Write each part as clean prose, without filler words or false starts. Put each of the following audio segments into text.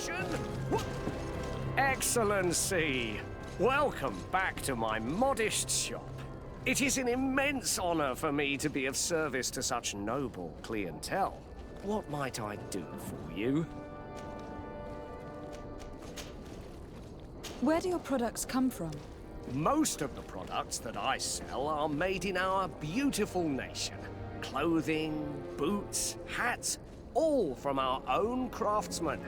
Attention! Excellency! Welcome back to my modest shop. It is an immense honor for me to be of service to such noble clientele. What might I do for you? Where do your products come from? Most of the products that I sell are made in our beautiful nation. Clothing, boots, hats, all from our own craftsmen,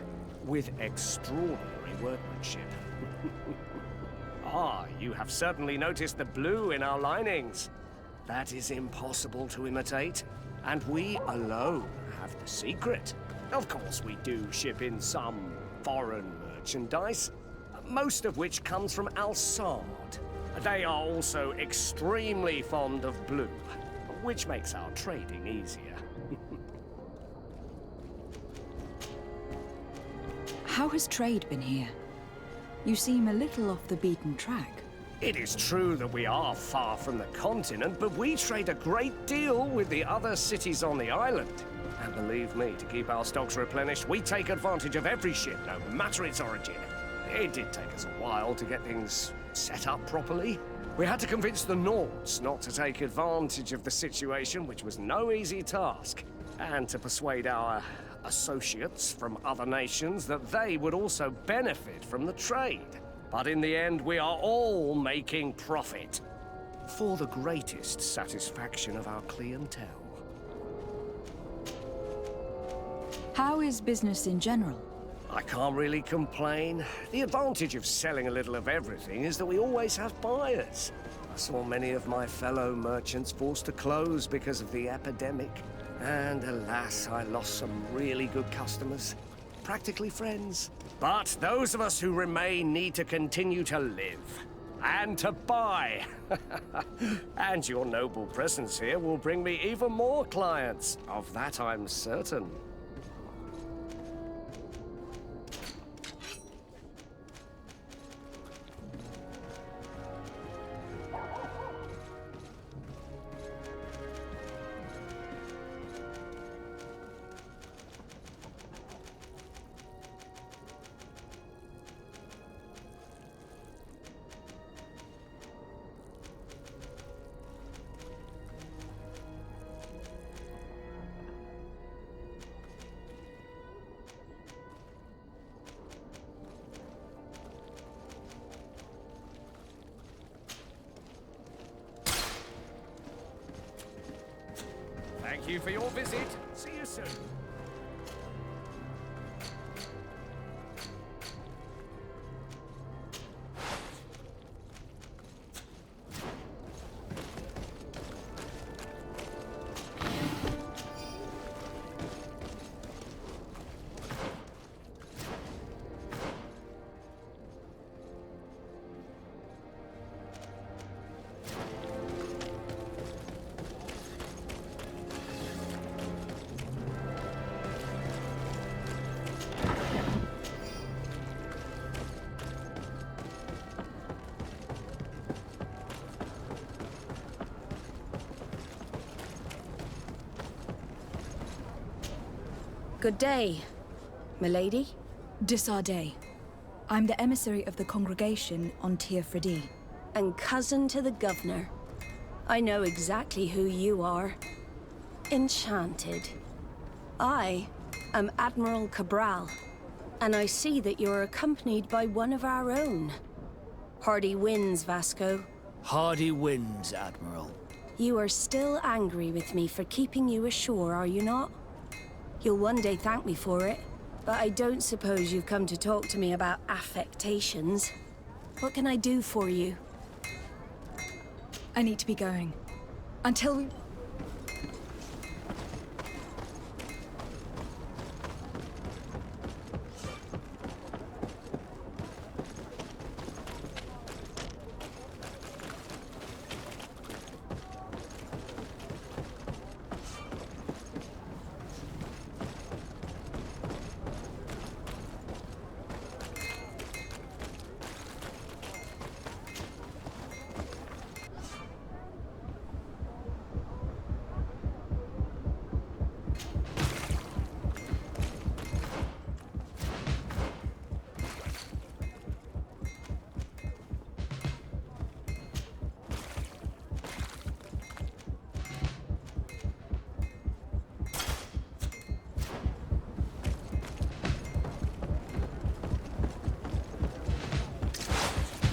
with extraordinary workmanship. Ah, you have certainly noticed the blue in our linings. That is impossible to imitate, and we alone have the secret. Of course, we do ship in some foreign merchandise, most of which comes from Al-Saad. They are also extremely fond of blue, which makes our trading easier. How has trade been here? You seem a little off the beaten track. It is true that we are far from the continent, but we trade a great deal with the other cities on the island. And believe me, to keep our stocks replenished, we take advantage of every ship, no matter its origin. It did take us a while to get things set up properly. We had to convince the Nords not to take advantage of the situation, which was no easy task, and to persuade our associates from other nations that they would also benefit from the trade. But in the end, we are all making profit, for the greatest satisfaction of our clientele. How is business in general? I can't really complain. The advantage of selling a little of everything is that we always have buyers. I saw many of my fellow merchants forced to close because of the epidemic. And alas, I lost some really good customers. Practically friends. But those of us who remain need to continue to live. And to buy. And your noble presence here will bring me even more clients. Of that I'm certain. Thank you for your visit. See you soon. Good day, milady. Ssd. I'm the emissary of the congregation on Tier Freddy. And cousin to the governor. I know exactly who you are. Enchanted. I am Admiral Cabral, and I see that you're accompanied by one of our own. Hardy winds, Vasco. Hardy winds, Admiral. You are still angry with me for keeping you ashore, are you not? You'll one day thank me for it, but I don't suppose you've come to talk to me about affectations. What can I do for you? I need to be going. Until we...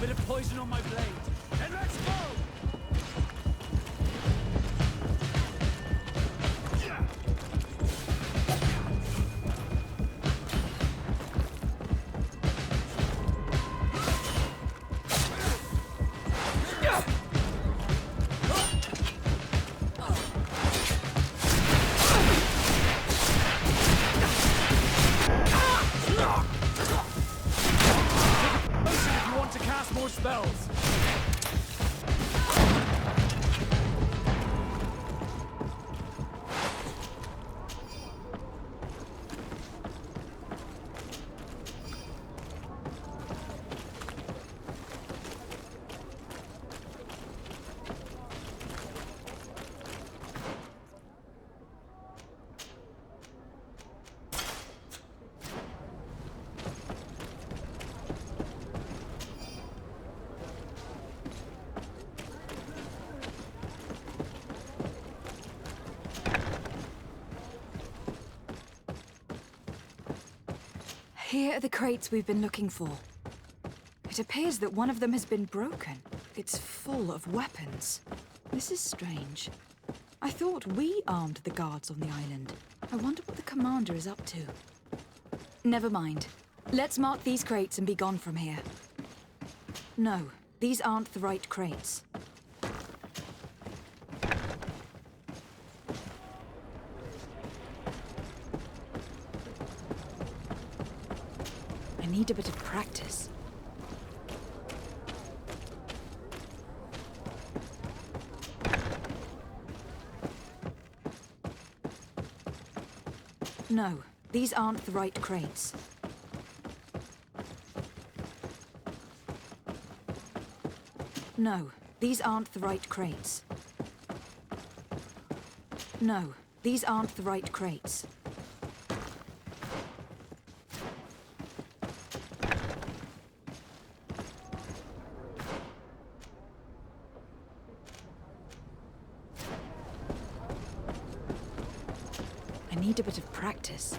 bit of poison on my blade. Then let's go! More spells! Here are the crates we've been looking for. It appears that one of them has been broken. It's full of weapons. This is strange. I thought we armed the guards on the island. I wonder what the commander is up to. Never mind. Let's mark these crates and be gone from here. No, these aren't the right crates. I need a bit of practice. No, these aren't the right crates. No, these aren't the right crates. No, these aren't the right crates. I need a bit of practice.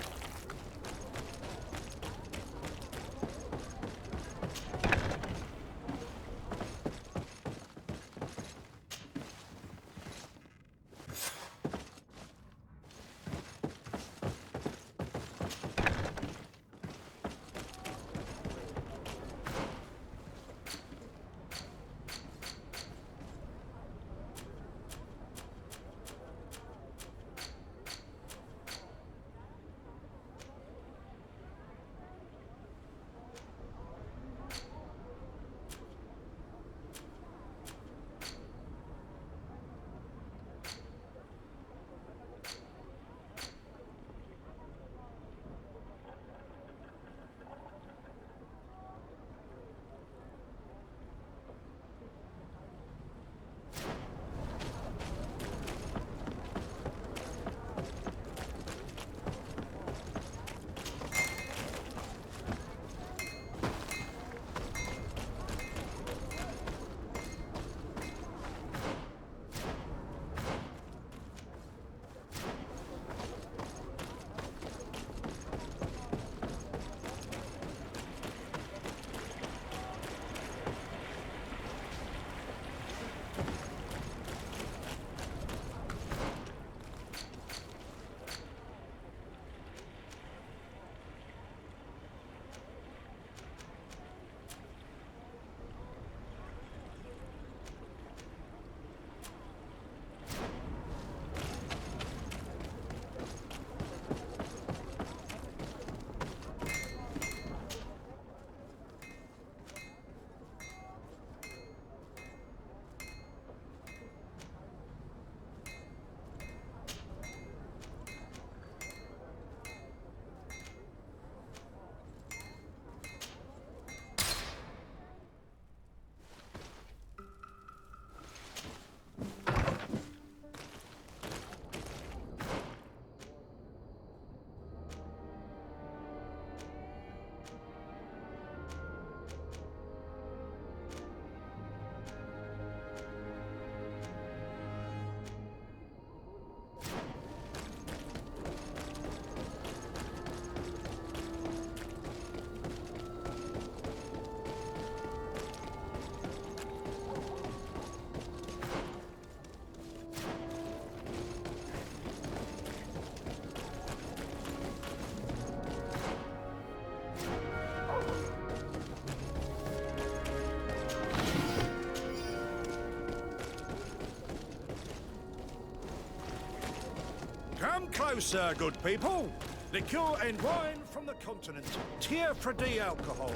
Hello, sir, good people. Liqueur and wine from the continent. Tier for D alcohol.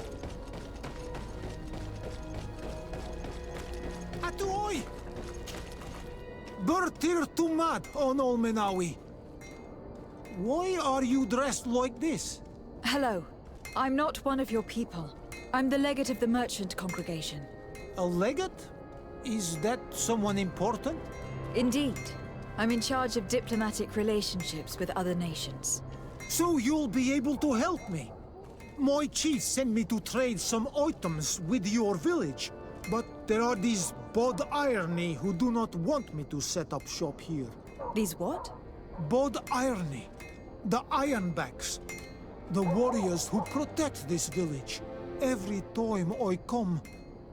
Atuoi! Bertir Tumad on Olmenawi. Why are you dressed like this? Hello. I'm not one of your people. I'm the legate of the merchant congregation. A legate? Is that someone important? Indeed. I'm in charge of diplomatic relationships with other nations. So you'll be able to help me. My chief sent me to trade some items with your village, but there are these Bod Irony who do not want me to set up shop here. These what? Bod Irony. The Ironbacks. The warriors who protect this village. Every time I come,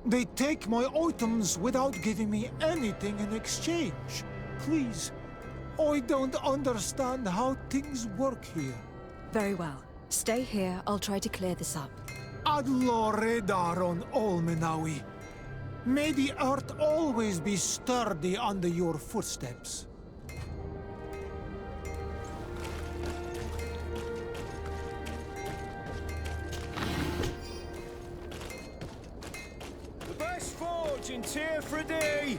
they take my items without giving me anything in exchange. Please, I don't understand how things work here. Very well. Stay here, I'll try to clear this up. Adlo Redar on Olmenawi. May the earth always be sturdy under your footsteps. The best forge in Tier for D.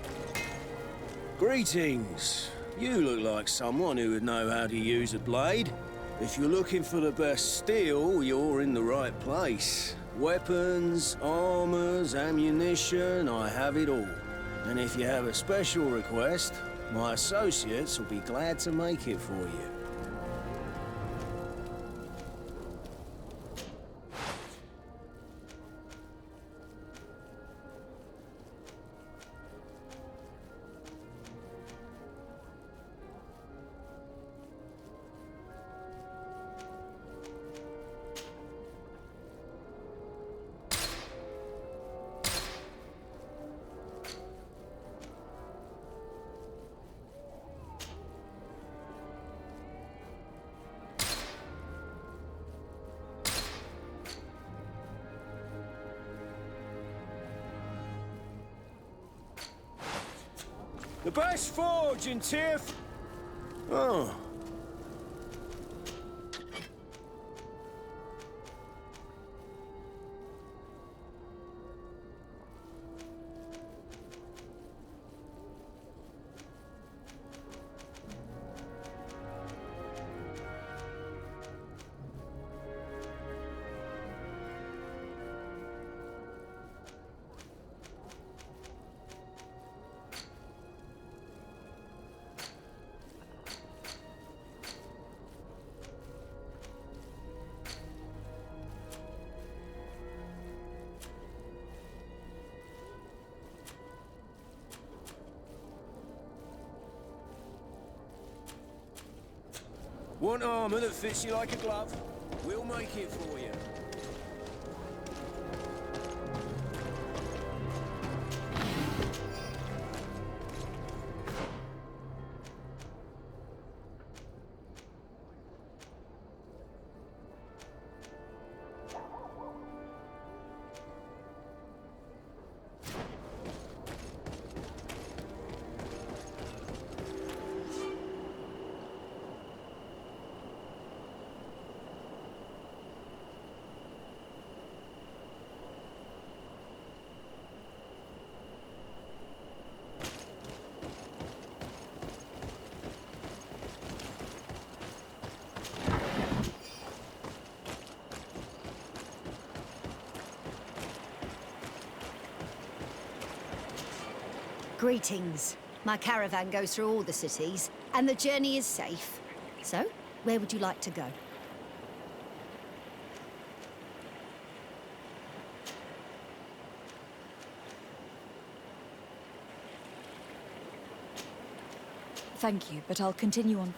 Greetings. You look like someone who would know how to use a blade. If you're looking for the best steel, you're in the right place. Weapons, armors, ammunition, I have it all. And if you have a special request, my associates will be glad to make it for you. The best forge in Tier Oh, Want armor that fits you like a glove? We'll make it for you. Greetings. My caravan goes through all the cities, and the journey is safe. So, where would you like to go? Thank you, but I'll continue on.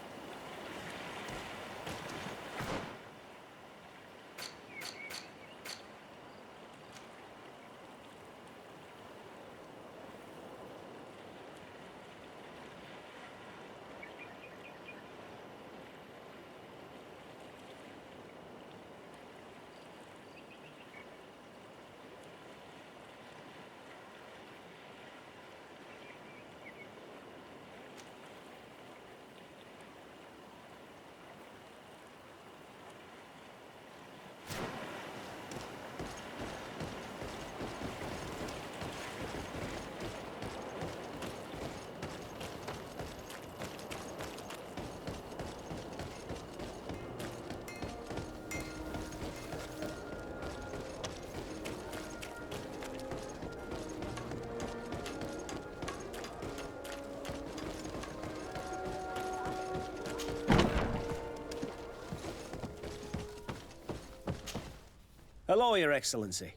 Hello, Your Excellency.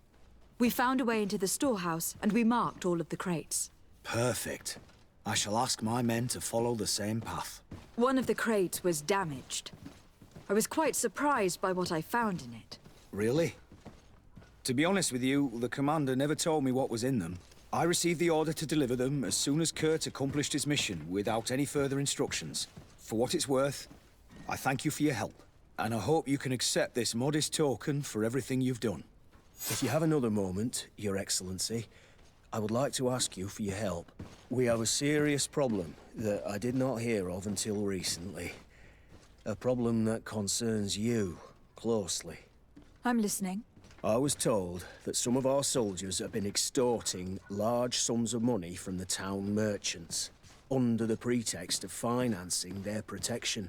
We found a way into the storehouse, and we marked all of the crates. Perfect. I shall ask my men to follow the same path. One of the crates was damaged. I was quite surprised by what I found in it. Really? To be honest with you, the commander never told me what was in them. I received the order to deliver them as soon as Kurt accomplished his mission, without any further instructions. For what it's worth, I thank you for your help, and I hope you can accept this modest token for everything you've done. If you have another moment, Your Excellency, I would like to ask you for your help. We have a serious problem that I did not hear of until recently. A problem that concerns you closely. I'm listening. I was told that some of our soldiers have been extorting large sums of money from the town merchants, under the pretext of financing their protection.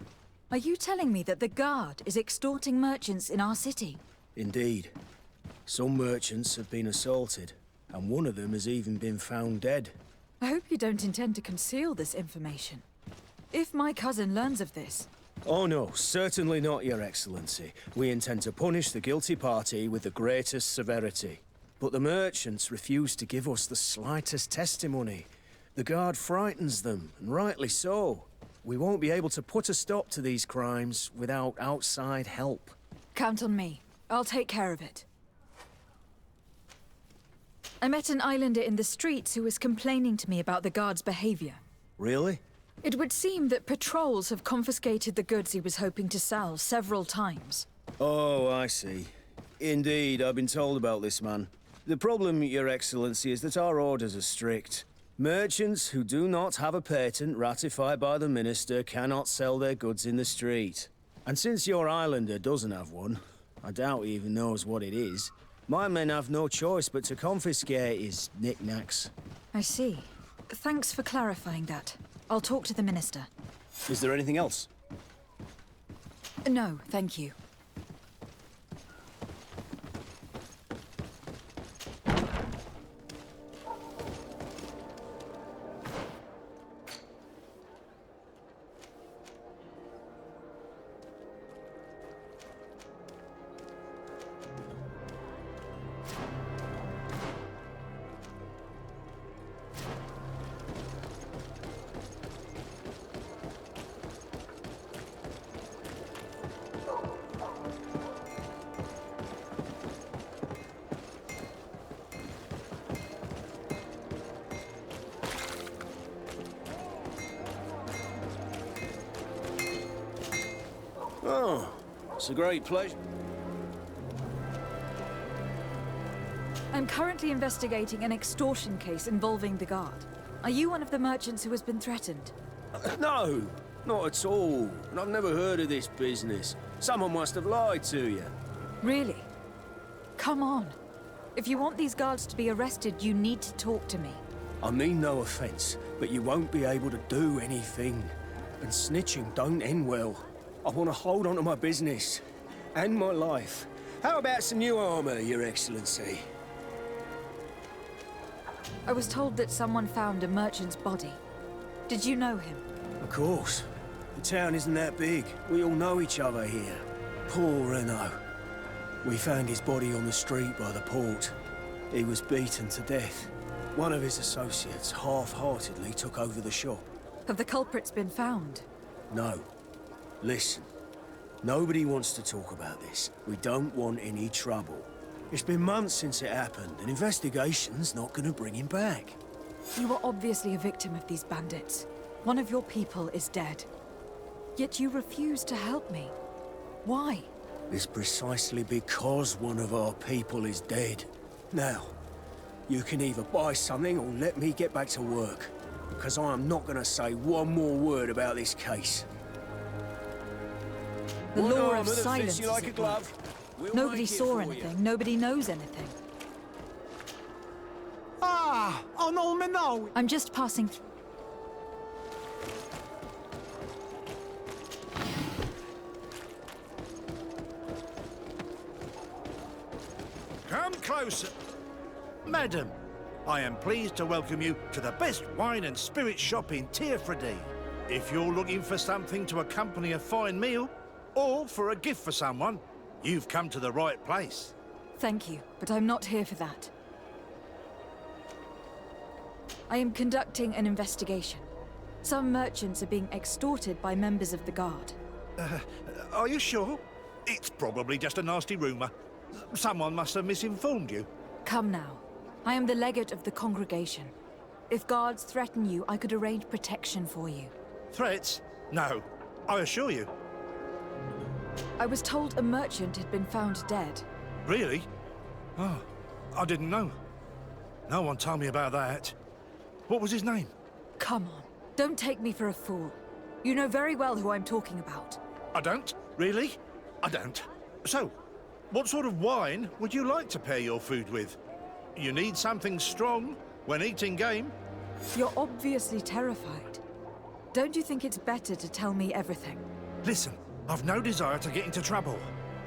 Are you telling me that the Guard is extorting merchants in our city? Indeed. Some merchants have been assaulted, and one of them has even been found dead. I hope you don't intend to conceal this information. If my cousin learns of this... Oh no, certainly not, Your Excellency. We intend to punish the guilty party with the greatest severity. But the merchants refuse to give us the slightest testimony. The Guard frightens them, and rightly so. We won't be able to put a stop to these crimes without outside help. Count on me. I'll take care of it. I met an islander in the streets who was complaining to me about the Guard's behavior. Really? It would seem that patrols have confiscated the goods he was hoping to sell several times. Oh, I see. Indeed, I've been told about this man. The problem, Your Excellency, is that our orders are strict. Merchants who do not have a patent ratified by the Minister cannot sell their goods in the street. And since your islander doesn't have one, I doubt he even knows what it is, my men have no choice but to confiscate his knickknacks. I see. Thanks for clarifying that. I'll talk to the Minister. Is there anything else? No, thank you. Oh, it's a great pleasure. I'm currently investigating an extortion case involving the Guard. Are you one of the merchants who has been threatened? No, not at all. And I've never heard of this business. Someone must have lied to you. Really? Come on. If you want these guards to be arrested, you need to talk to me. I mean no offense, but you won't be able to do anything. And snitching don't end well. I want to hold on to my business. And my life. How about some new armor, Your Excellency? I was told that someone found a merchant's body. Did you know him? Of course. The town isn't that big. We all know each other here. Poor Renault. We found his body on the street by the port. He was beaten to death. One of his associates half-heartedly took over the shop. Have the culprits been found? No. Listen. Nobody wants to talk about this. We don't want any trouble. It's been months since it happened. An investigation's not gonna bring him back. You were obviously a victim of these bandits. One of your people is dead. Yet you refuse to help me. Why? It's precisely because one of our people is dead. Now, you can either buy something or let me get back to work. Because I am not gonna say one more word about this case. The One law armor of that fits silence you like is a at glove. work. We'll Nobody make it saw for anything. you. Nobody knows anything. Ah, on Olmenau. I'm just passing through. Come closer. Madam, I am pleased to welcome you to the best wine and spirit shop in Hdd. If you're looking for something to accompany a fine meal, or for a gift for someone, you've come to the right place. Thank you, but I'm not here for that. I am conducting an investigation. Some merchants are being extorted by members of the Guard. Are you sure? It's probably just a nasty rumour. Someone must have misinformed you. Come now. I am the legate of the congregation. If guards threaten you, I could arrange protection for you. Threats? No, I assure you. I was told a merchant had been found dead. Really? Oh, I didn't know. No one told me about that. What was his name? Come on, don't take me for a fool. You know very well who I'm talking about. I don't? Really? I don't. So, what sort of wine would you like to pair your food with? You need something strong when eating game? You're obviously terrified. Don't you think it's better to tell me everything? Listen, I've no desire to get into trouble.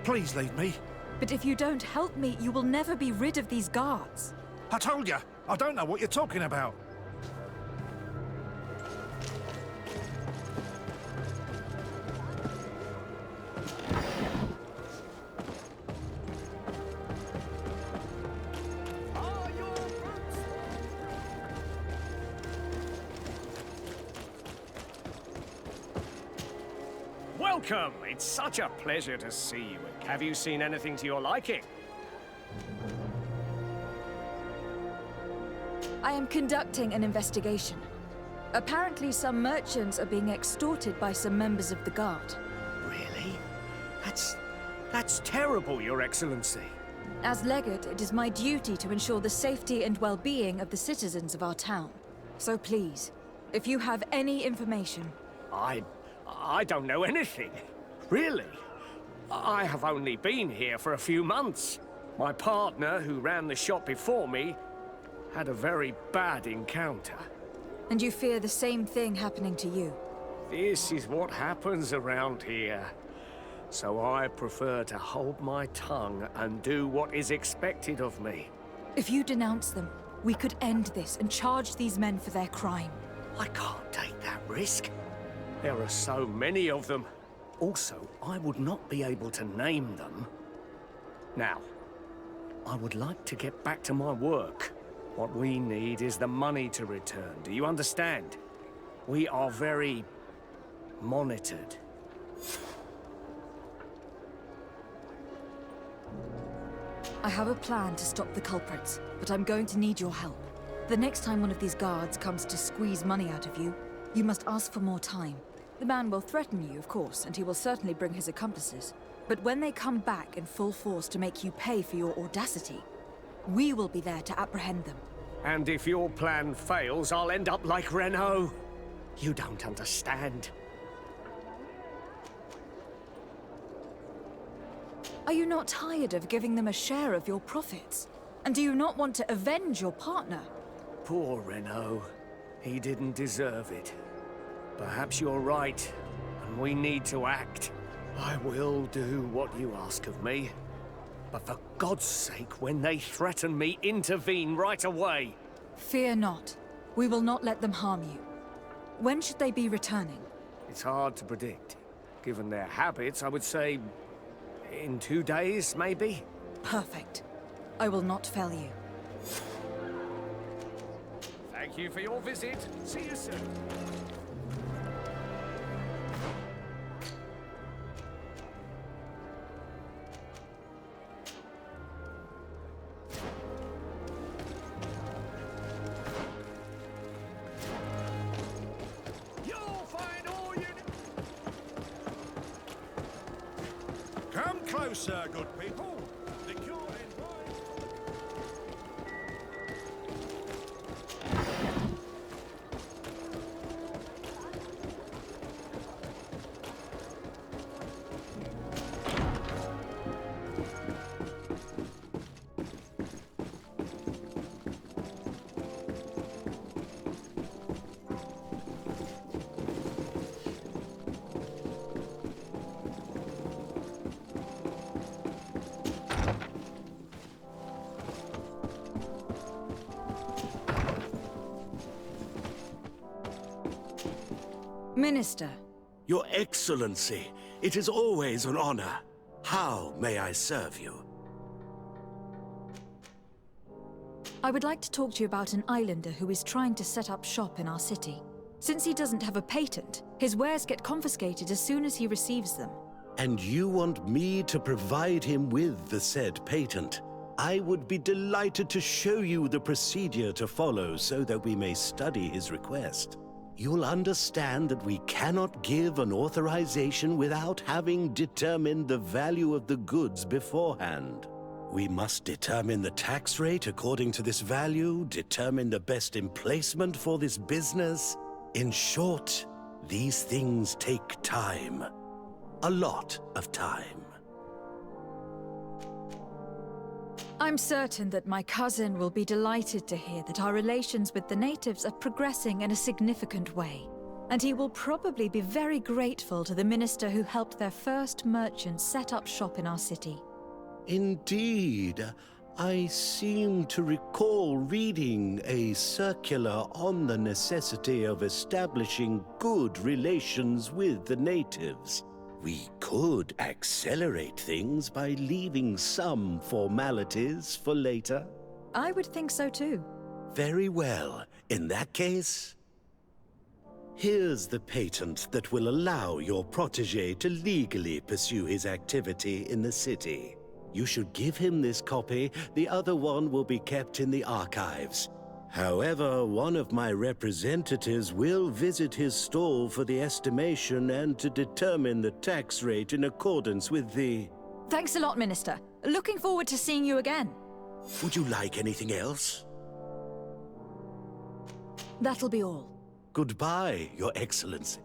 Please leave me. But if you don't help me, you will never be rid of these guards. I told you, I don't know what you're talking about. Welcome! It's such a pleasure to see you. Have you seen anything to your liking? I am conducting an investigation. Apparently some merchants are being extorted by some members of the Guard. Really? That's terrible, Your Excellency. As legate, it is my duty to ensure the safety and well-being of the citizens of our town. So please, if you have any information... I don't know anything. Really? I have only been here for a few months. My partner, who ran the shop before me, had a very bad encounter. And you fear the same thing happening to you? This is what happens around here. So I prefer to hold my tongue and do what is expected of me. If you denounce them, we could end this and charge these men for their crime. I can't take that risk. There are so many of them. Also, I would not be able to name them. Now, I would like to get back to my work. What we need is the money to return. Do you understand? We are very monitored. I have a plan to stop the culprits, but I'm going to need your help. The next time one of these guards comes to squeeze money out of you, you must ask for more time. The man will threaten you, of course, and he will certainly bring his accomplices. But when they come back in full force to make you pay for your audacity, we will be there to apprehend them. And if your plan fails, I'll end up like Renault. You don't understand. Are you not tired of giving them a share of your profits? And do you not want to avenge your partner? Poor Renault. He didn't deserve it. Perhaps you're right, and we need to act. I will do what you ask of me. But for God's sake, when they threaten me, intervene right away. Fear not. We will not let them harm you. When should they be returning? It's hard to predict. Given their habits, I would say... in 2 days, maybe? Perfect. I will not fail you. Thank you for your visit. See you soon. Come closer, good people. The cure and Minister. Your Excellency, it is always an honor. How may I serve you? I would like to talk to you about an islander who is trying to set up shop in our city. Since he doesn't have a patent, his wares get confiscated as soon as he receives them. And you want me to provide him with the said patent? I would be delighted to show you the procedure to follow so that we may study his request. You'll understand that we cannot give an authorization without having determined the value of the goods beforehand. We must determine the tax rate according to this value, determine the best emplacement for this business. In short, these things take time. A lot of time. I'm certain that my cousin will be delighted to hear that our relations with the natives are progressing in a significant way. And he will probably be very grateful to the minister who helped their first merchant set up shop in our city. Indeed. I seem to recall reading a circular on the necessity of establishing good relations with the natives. We could accelerate things by leaving some formalities for later. I would think so too. Very well. In that case, here's the patent that will allow your protege to legally pursue his activity in the city. You should give him this copy. The other one will be kept in the archives. However, one of my representatives will visit his stall for the estimation and to determine the tax rate in accordance with the... Thanks a lot, Minister. Looking forward to seeing you again. Would you like anything else? That'll be all. Goodbye, Your Excellency.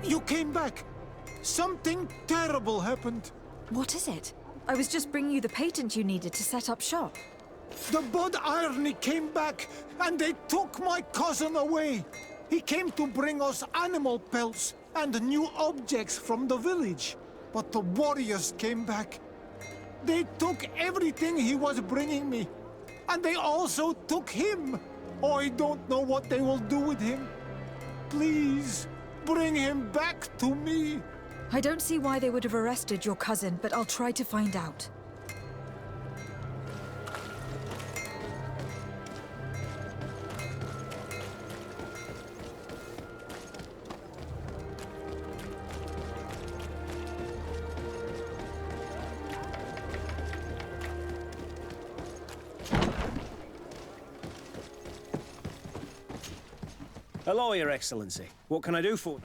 You came back! Something terrible happened. What is it? I was just bringing you the patent you needed to set up shop. The Bud Irony came back, and they took my cousin away. He came to bring us animal pelts and new objects from the village. But the warriors came back. They took everything he was bringing me. And they also took him. Oh, I don't know what they will do with him. Please, bring him back to me. I don't see why they would have arrested your cousin, but I'll try to find out. Hello, Your Excellency. What can I do for you?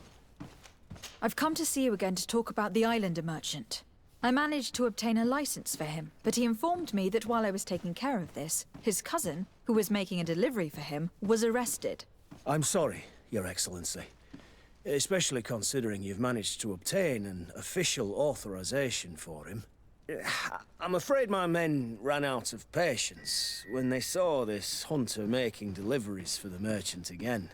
I've come to see you again to talk about the Islander merchant. I managed to obtain a license for him, but he informed me that while I was taking care of this, his cousin, who was making a delivery for him, was arrested. I'm sorry, Your Excellency. Especially considering you've managed to obtain an official authorization for him. I'm afraid my men ran out of patience when they saw this hunter making deliveries for the merchant again.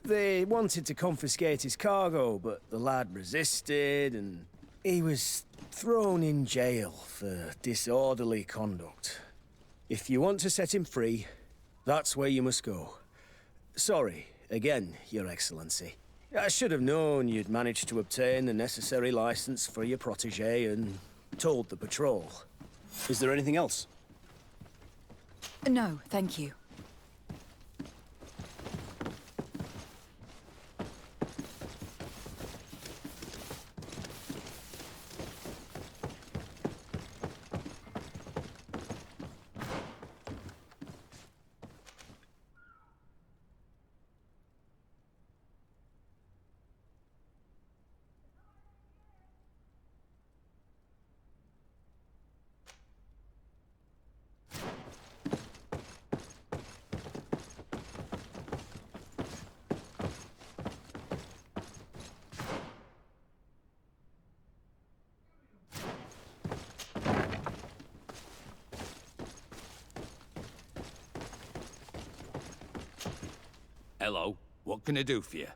They wanted to confiscate his cargo, but the lad resisted, and he was thrown in jail for disorderly conduct. If you want to set him free, that's where you must go. Sorry, again, Your Excellency. I should have known you'd managed to obtain the necessary license for your protege and told the patrol. Is there anything else? No, thank you. Hello, what can I do for you?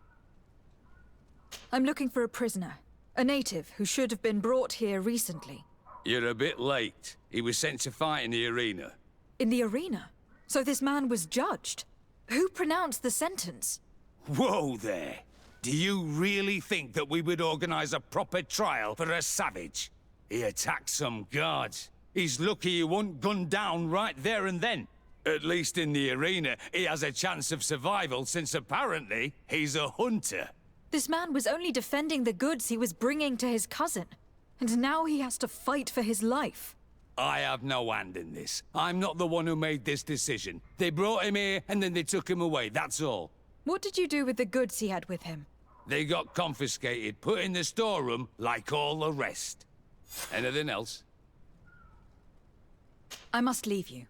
I'm looking for a prisoner. A native who should have been brought here recently. You're a bit late. He was sent to fight in the arena. In the arena? So this man was judged? Who pronounced the sentence? Whoa there! Do you really think that we would organize a proper trial for a savage? He attacked some guards. He's lucky he wasn't gunned down right there and then. At least in the arena, he has a chance of survival since apparently he's a hunter. This man was only defending the goods he was bringing to his cousin. And now he has to fight for his life. I have no hand in this. I'm not the one who made this decision. They brought him here and then they took him away, that's all. What did you do with the goods he had with him? They got confiscated, put in the storeroom like all the rest. Anything else? I must leave you.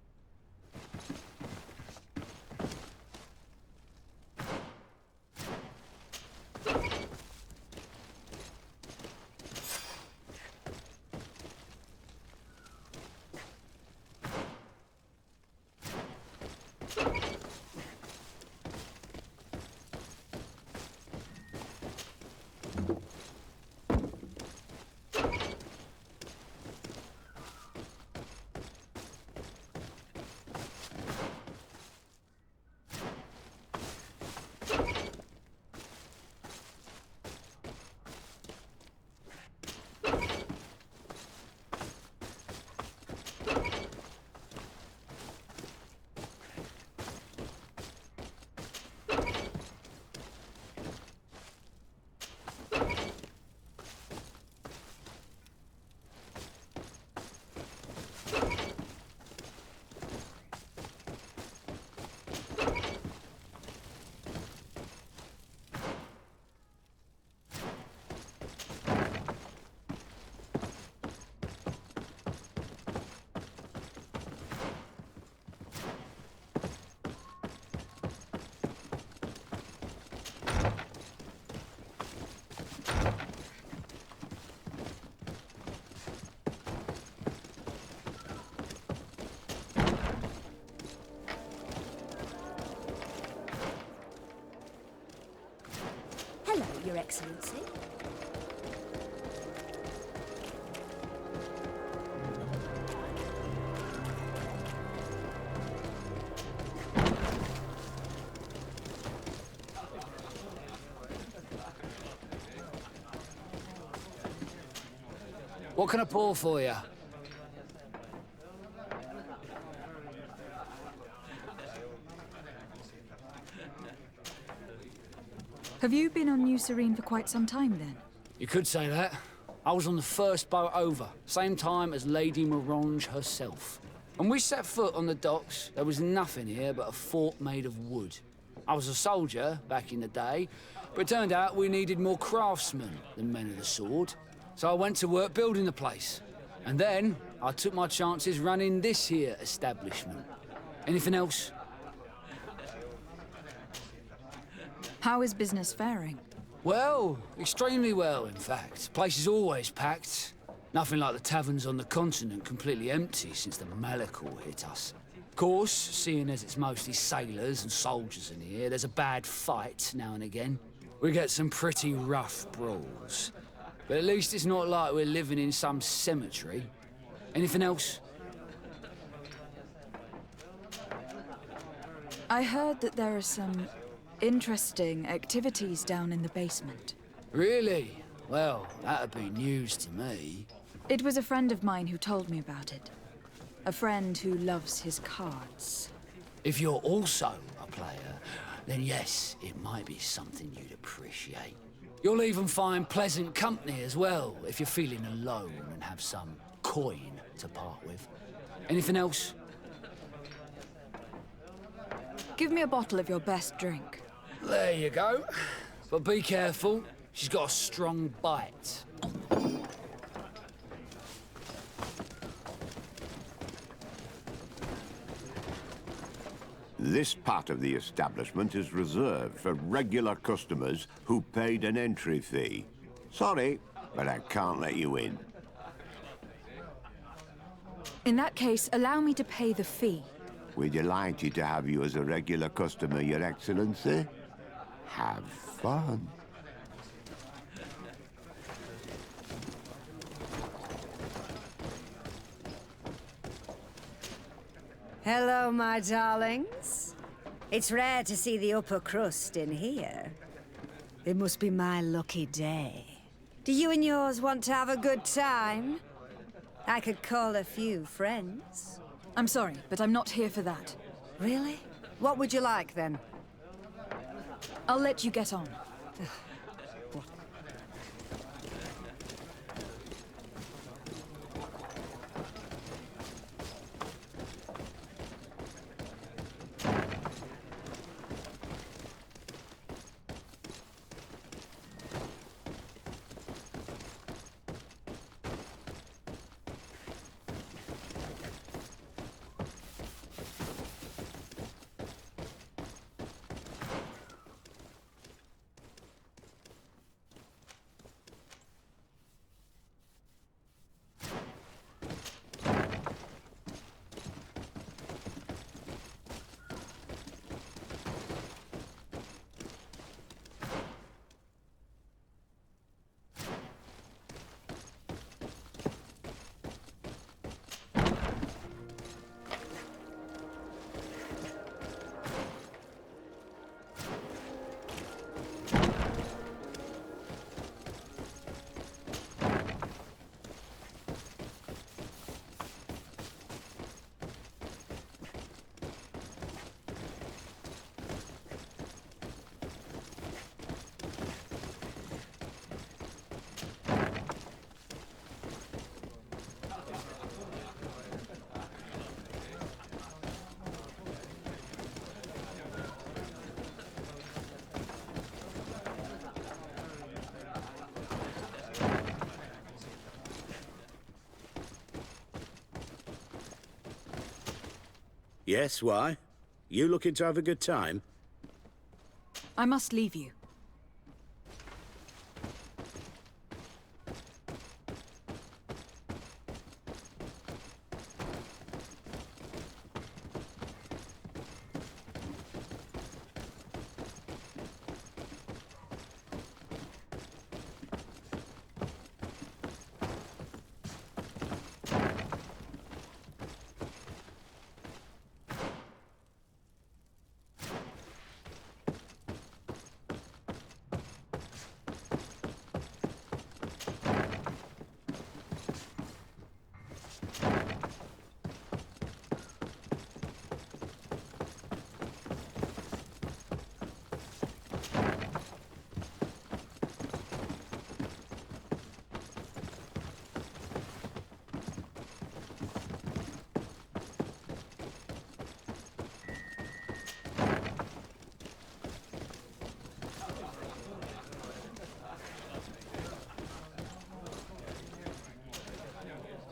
Hello, Your Excellency. What can I pour for you? Have you been on New Serene for quite some time, then? You could say that. I was on the first boat over, same time as Lady Morange herself. When we set foot on the docks, there was nothing here but a fort made of wood. I was a soldier back in the day, but it turned out we needed more craftsmen than men of the sword. So I went to work building the place. And then I took my chances running this here establishment. Anything else? How is business faring? Well, extremely well, in fact. Place is always packed. Nothing like the taverns on the continent completely empty since the Malachor hit us. Of course, seeing as it's mostly sailors and soldiers in here, there's a bad fight now and again. We get some pretty rough brawls. But at least it's not like we're living in some cemetery. Anything else? I heard that there are some interesting activities down in the basement. Really? Well, that'd be news to me. It was a friend of mine who told me about it. A friend who loves his cards. If you're also a player, then yes, it might be something you'd appreciate. You'll even find pleasant company as well, if you're feeling alone and have some coin to part with. Anything else? Give me a bottle of your best drink. There you go. But be careful, she's got a strong bite. This part of the establishment is reserved for regular customers who paid an entry fee. Sorry, but I can't let you in. In that case, allow me to pay the fee. We're delighted to have you as a regular customer, Your Excellency. Have fun. Hello, my darlings. It's rare to see the upper crust in here. It must be my lucky day. Do you and yours want to have a good time? I could call a few friends. I'm sorry, but I'm not here for that. Really? What would you like, then? I'll let you get on. Yes, why? You looking to have a good time? I must leave you.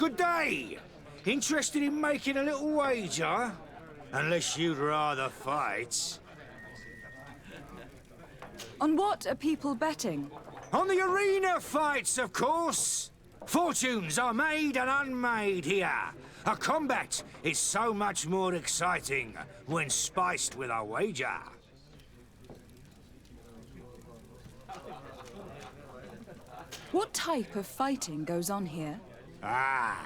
Good day! Interested in making a little wager? Unless you'd rather fight. On what are people betting? On the arena fights, of course! Fortunes are made and unmade here. A combat is so much more exciting when spiced with a wager. What type of fighting goes on here? Ah,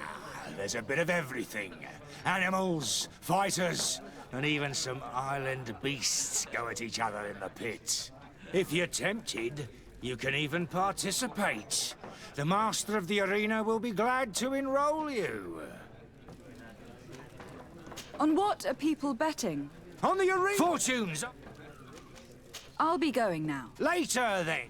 there's a bit of everything. Animals, fighters, and even some island beasts go at each other in the pit. If you're tempted, you can even participate. The master of the arena will be glad to enroll you. On what are people betting? On the arena... Fortunes! I'll be going now. Later, then.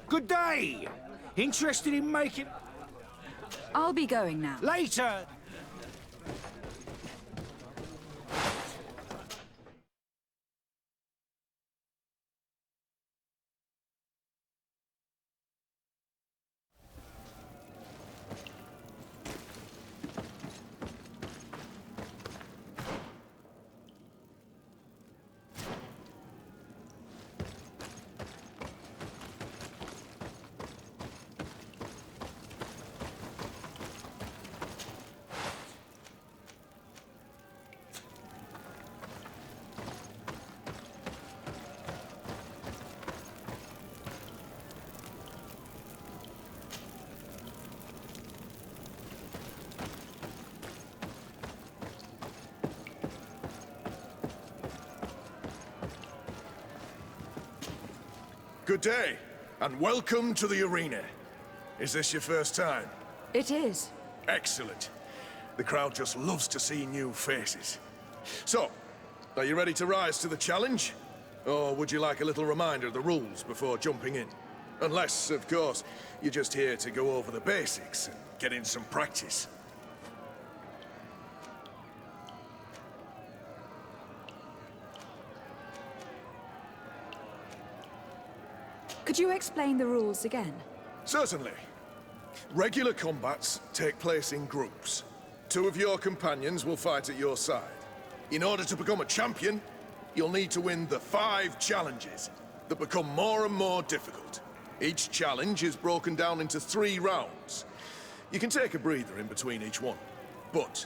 Good day! Interested in making... I'll be going now. Later! Good day, and welcome to the arena. Is this your first time? It is. Excellent. The crowd just loves to see new faces. So, are you ready to rise to the challenge? Or would you like a little reminder of the rules before jumping in? Unless, of course, you're just here to go over the basics and get in some practice. Could you explain the rules again? Certainly. Regular combats take place in groups. 2 of your companions will fight at your side. In order to become a champion, you'll need to win the 5 challenges that become more and more difficult. Each challenge is broken down into 3 rounds. You can take a breather in between each one. But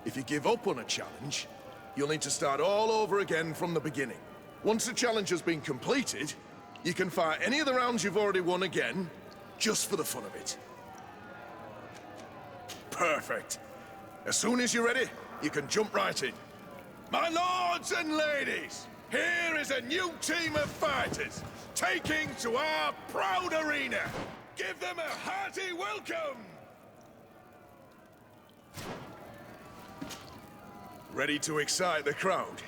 if you give up on a challenge, you'll need to start all over again from the beginning. Once the challenge has been completed, you can fight any of the rounds you've already won again, just for the fun of it. Perfect. As soon as you're ready, you can jump right in. My lords and ladies, here is a new team of fighters, taking to our proud arena. Give them a hearty welcome! Ready to excite the crowd?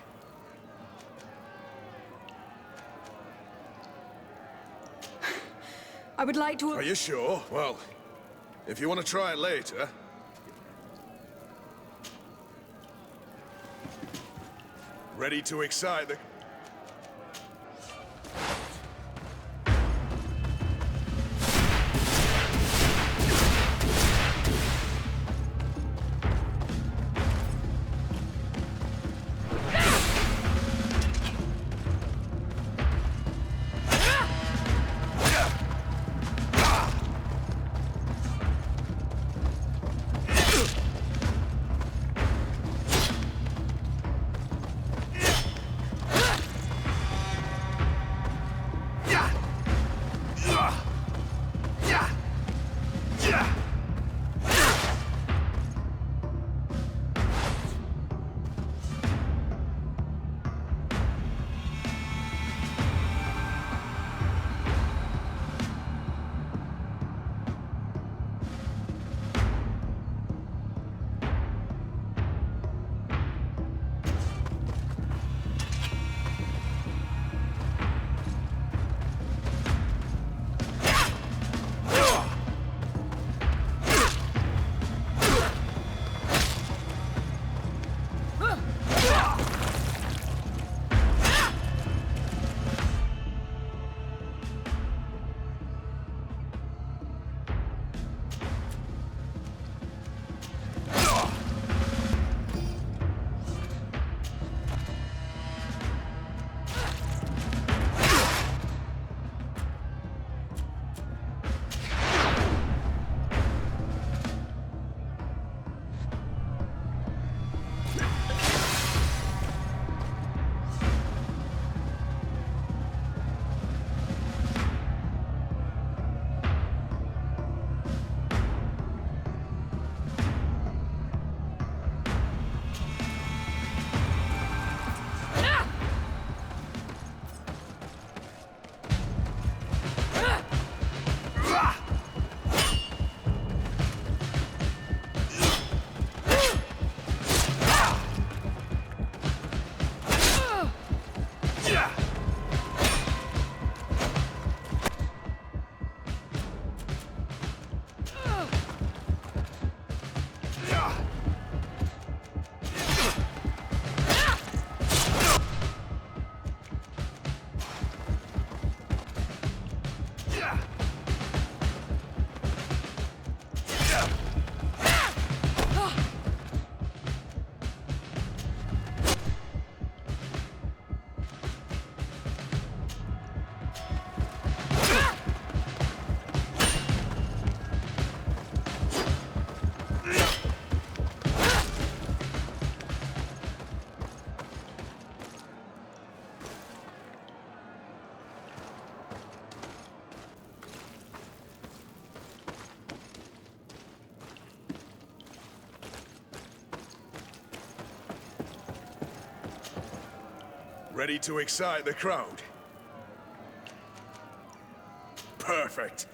I would like to... Are you sure? Well, if you want to try it later... Ready to excite the... Ready to excite the crowd? Perfect.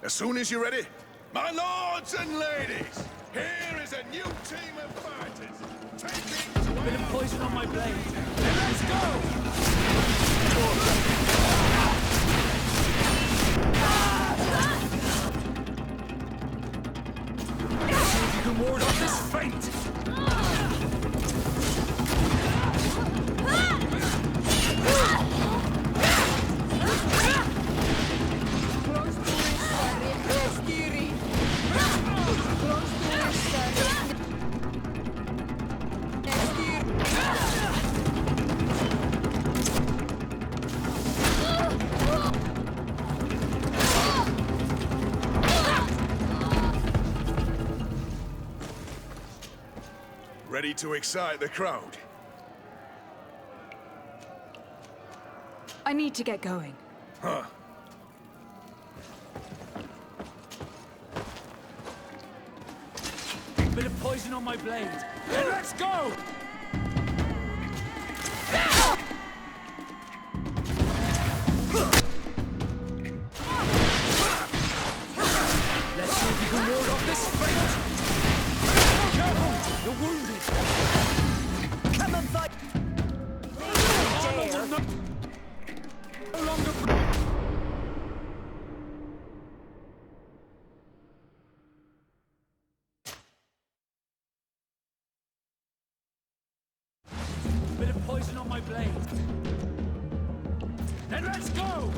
As soon as you're ready, my lords and ladies, here is a new team of fighters. Taking to Bit of poison on my blade. Then let's go! See if you can ward off this feint! Ready to excite the crowd? I need to get going. Huh. Bit of poison on my blade. Then let's go! Let's see if you can ward off this feint! Careful! You're wounded! Come and fight! No longer... Bit of poison on my blade. Then let's go!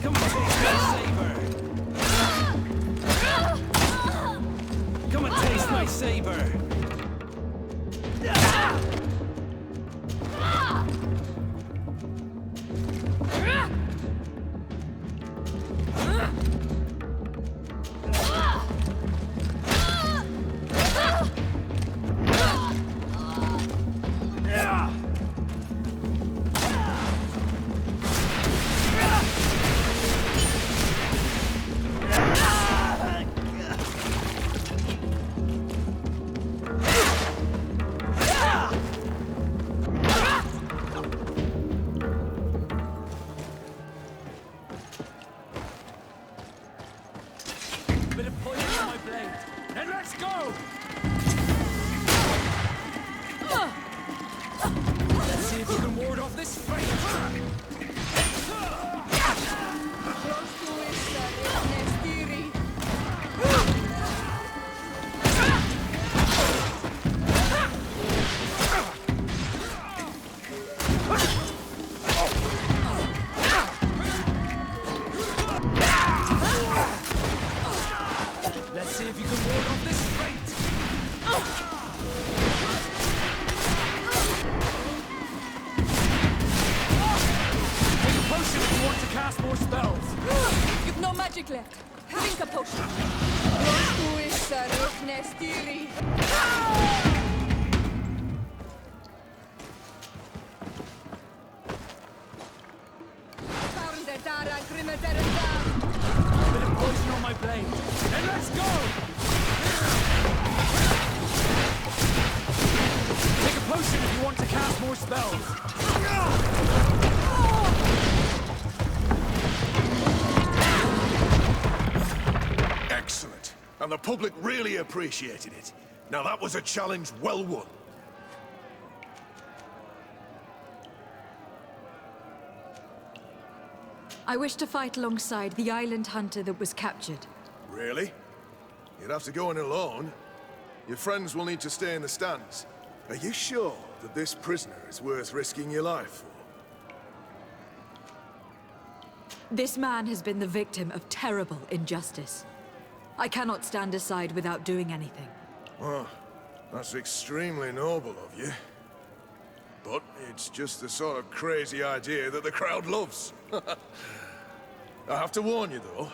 Come and taste my saber! Come and taste my saber! Bit of poison on my blade. Then let's go! Let's see if you can ward off this feint. Let's see if you can ward off this feint. Take a potion if you want to cast more spells. You've no magic left. Drink a potion. Bit of poison on my blade. Then let's go! Take a potion if you want to cast more spells. Excellent. And the public really appreciated it. Now that was a challenge well won. I wish to fight alongside the island hunter that was captured. Really? You'd have to go in alone. Your friends will need to stay in the stands. Are you sure that this prisoner is worth risking your life for? This man has been the victim of terrible injustice. I cannot stand aside without doing anything. Well, that's extremely noble of you. But it's just the sort of crazy idea that the crowd loves. I have to warn you, though.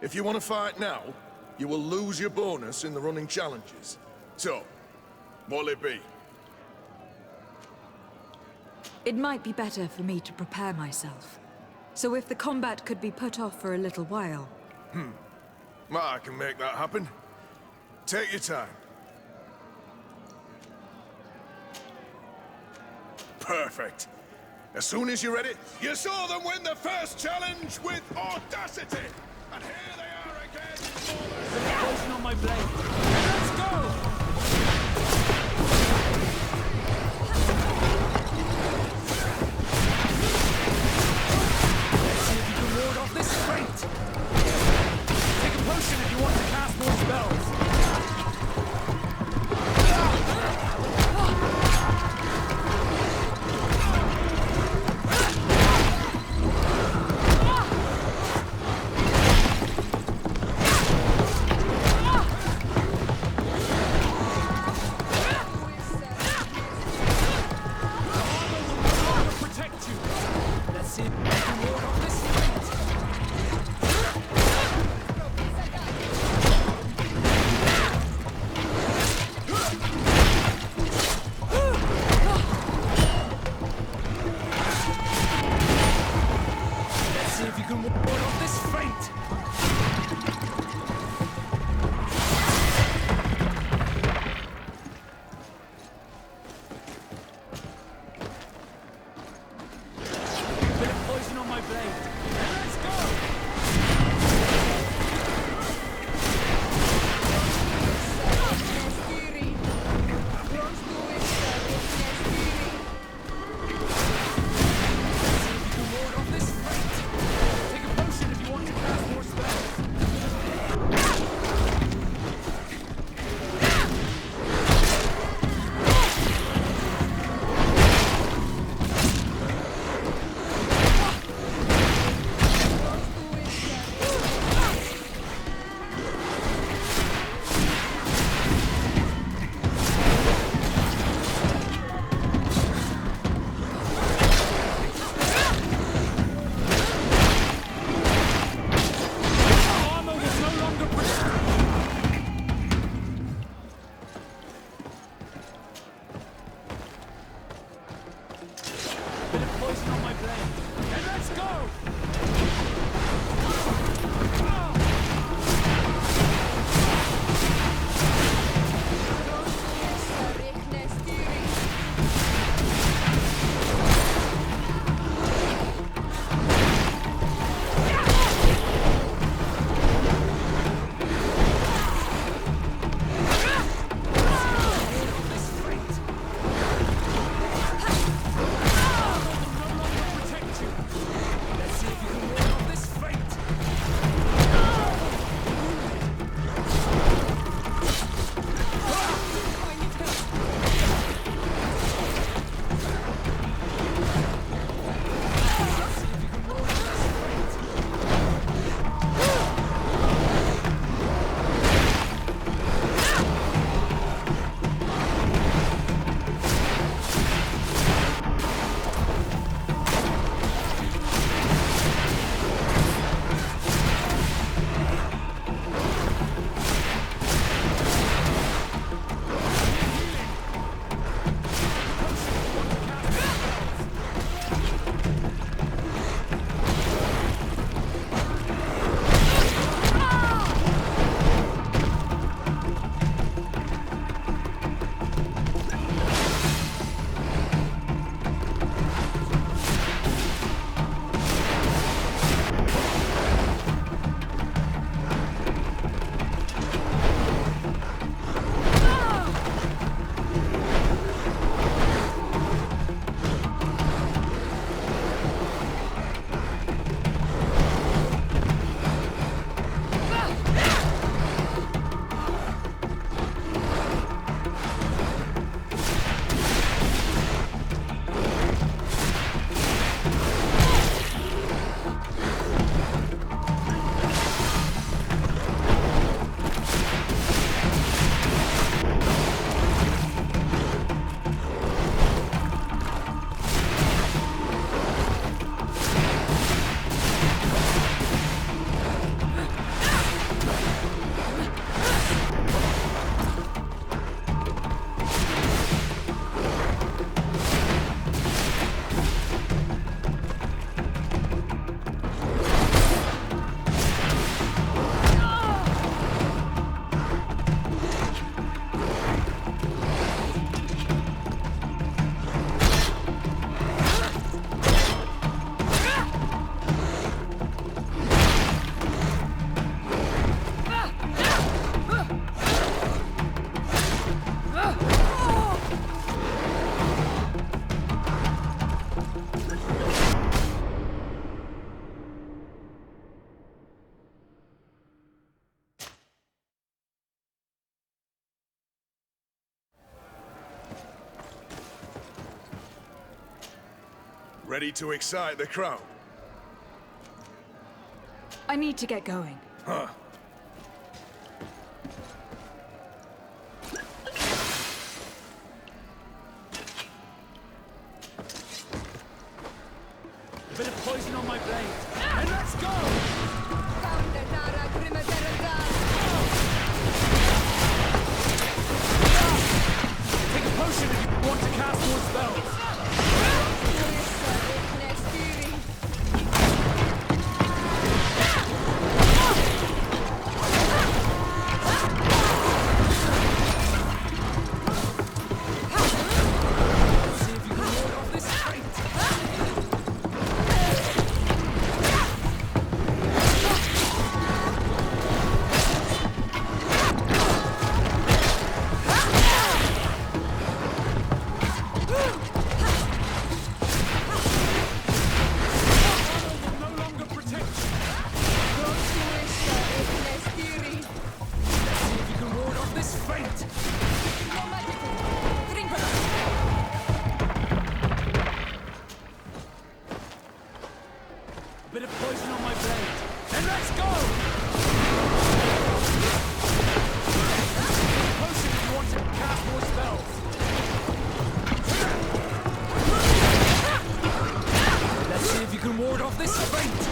If you want to fight now, you will lose your bonus in the running challenges. So, what'll it be? It might be better for me to prepare myself. So if the combat could be put off for a little while... Well, I can make that happen. Take your time. Perfect. As soon as you're ready, you saw them win the first challenge with audacity! And here they are again for the... Potion on my blade. Let's go! Let's see if you can ward off this fate! Take a potion if you want to cast more spells. Ready to excite the crowd? I need to get going. Huh. A bit of poison on my blade. And let's go! Take a potion if you want to cast more spells. Bit of poison on my blade. And let's go! Potion if you want to cast more spells. Let's see if you can ward off this feint.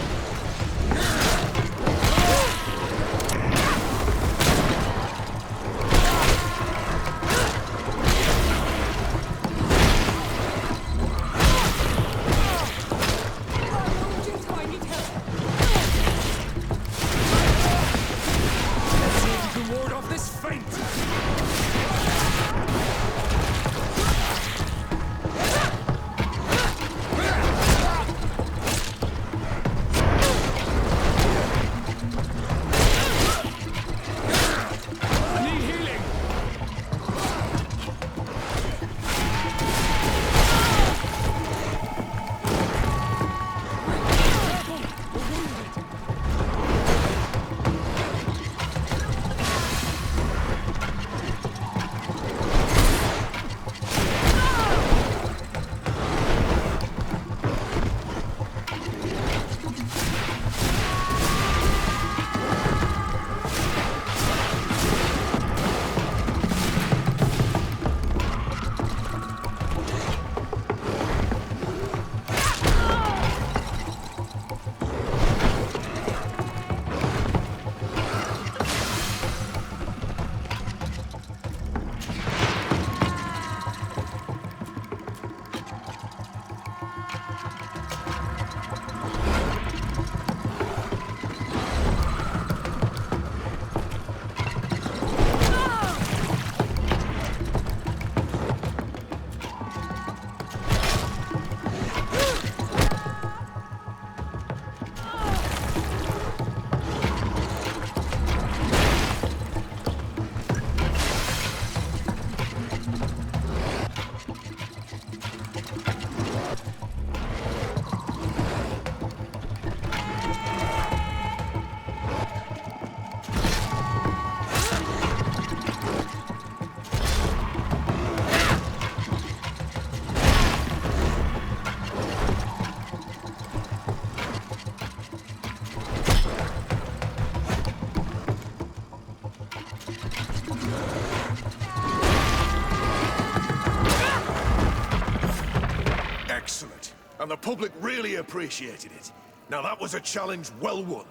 Excellent. And the public really appreciated it. Now that was a challenge well won.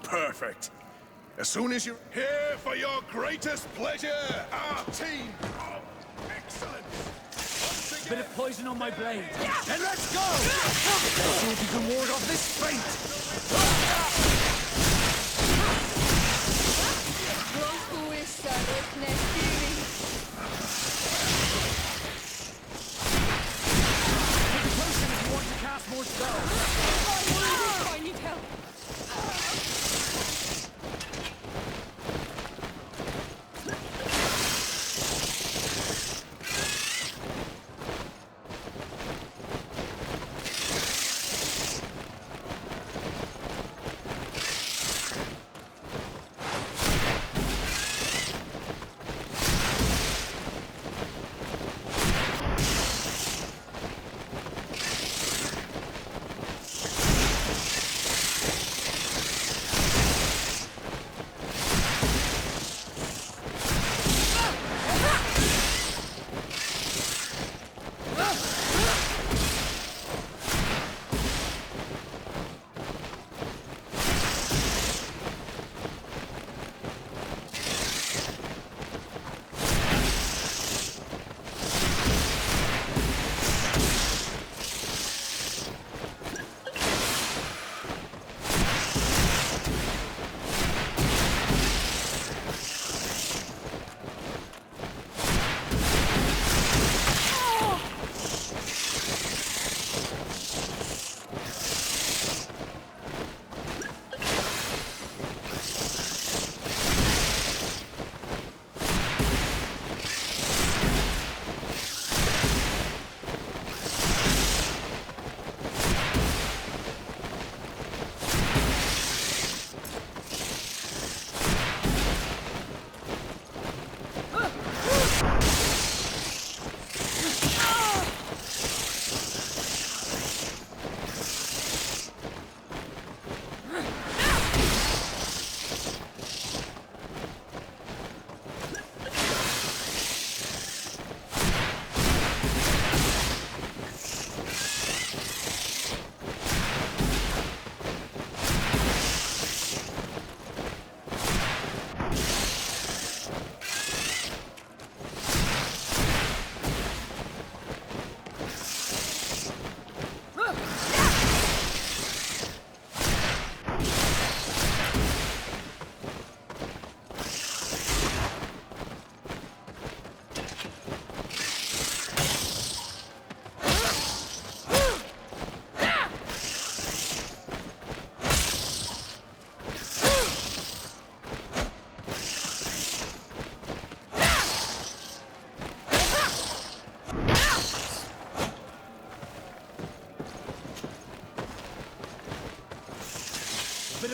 Perfect. As soon as you're here for your greatest pleasure, our team of excellence. A bit of poison on my blade. And let's go! Let's see if you can ward off this feint. More spells. I need help.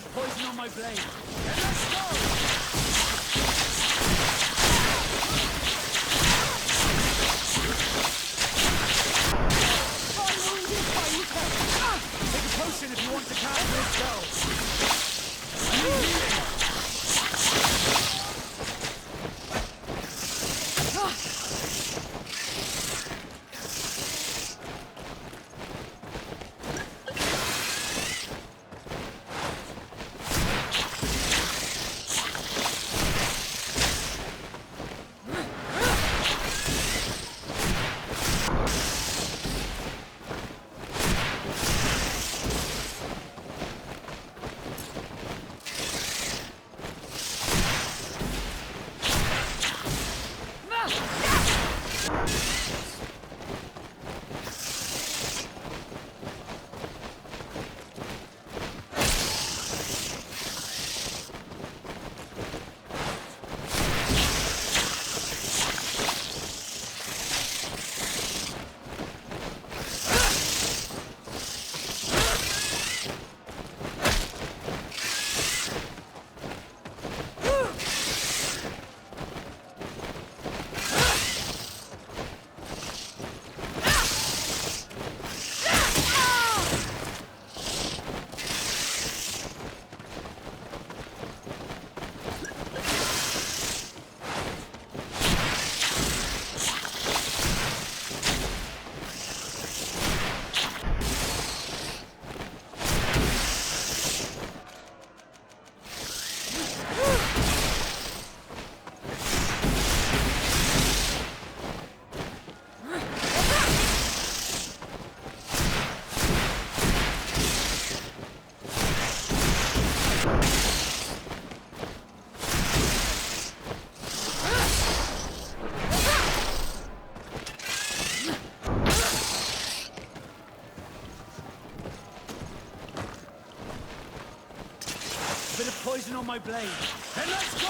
Bit of poison on my blade. And let's go! Take a potion if you want to cast this spell. I need healing. Bit of poison on my blade. And let's go!